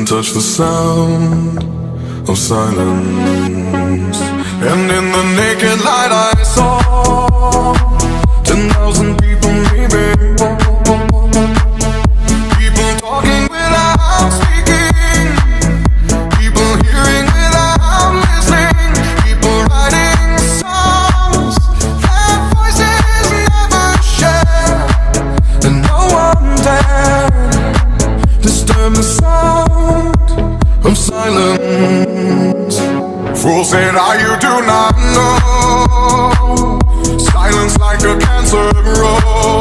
touch the sound of silence. And in the naked light I saw 10,000 people maybe. People talking without speaking, people hearing without listening, people writing songs that voices never share. And no one dared disturb the sound of silence. Fool said, you do not know. Silence like a cancer grows.